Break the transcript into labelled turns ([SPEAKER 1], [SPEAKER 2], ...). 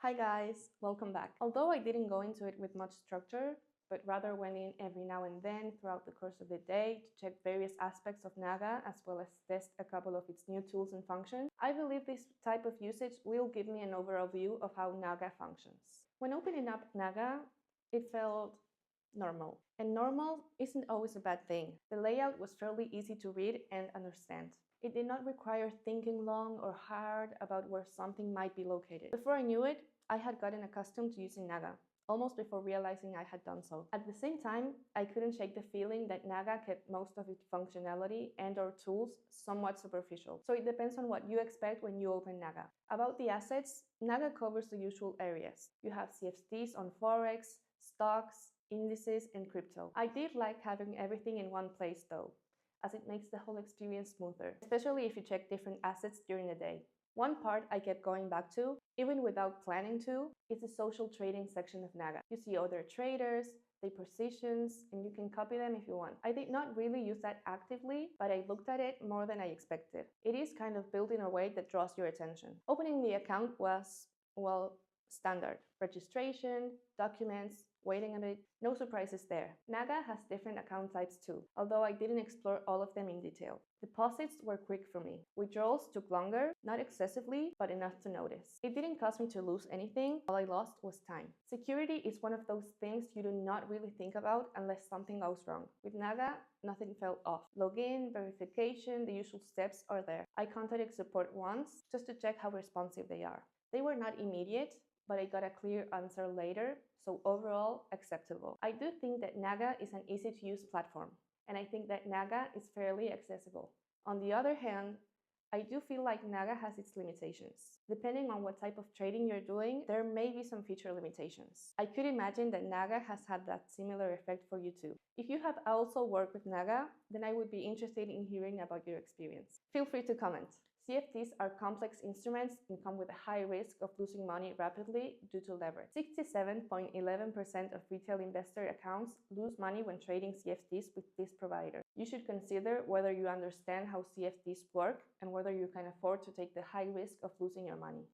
[SPEAKER 1] Hi guys, welcome back. Although I didn't go into it with much structure, but rather went in every now and then throughout the course of the day to check various aspects of NAGA as well as test a couple of its new tools and functions, I believe this type of usage will give me an overall view of how NAGA functions. When opening up NAGA, it felt normal. And normal isn't always a bad thing. The layout was fairly easy to read and understand. It did not require thinking long or hard about where something might be located. Before I knew it, I had gotten accustomed to using NAGA, almost before realizing I had done so. At the same time, I couldn't shake the feeling that NAGA kept most of its functionality and/or tools somewhat superficial. So it depends on what you expect when you open NAGA. About the assets, NAGA covers the usual areas. You have CFDs on forex, stocks, indices, and crypto. I did like having everything in one place though, as it makes the whole experience smoother, especially if you check different assets during the day. One part I kept going back to, even without planning to, is the social trading section of NAGA. You see other traders, their positions, and you can copy them if you want. I did not really use that actively, but I looked at it more than I expected. It is kind of built in a way that draws your attention. Opening the account was, well, standard. Registration, documents, waiting a bit, no surprises there. NAGA has different account types too, although I didn't explore all of them in detail. Deposits were quick for me. Withdrawals took longer, not excessively, but enough to notice. It didn't cause me to lose anything, all I lost was time. Security is one of those things you do not really think about unless something goes wrong. With NAGA, nothing felt off. Login, verification, the usual steps are there. I contacted support once just to check how responsive they are. They were not immediate, but I got a clear answer later, so overall acceptable. I do think that NAGA is an easy to use platform, and I think that NAGA is fairly accessible. On the other hand, I do feel like NAGA has its limitations. Depending on what type of trading you're doing, there may be some feature limitations. I could imagine that NAGA has had that similar effect for you too. If you have also worked with NAGA, then I would be interested in hearing about your experience. Feel free to comment. CFDs are complex instruments and come with a high risk of losing money rapidly due to leverage. 67.11% of retail investor accounts lose money when trading CFDs with this provider. You should consider whether you understand how CFDs work and whether you can afford to take the high risk of losing your money.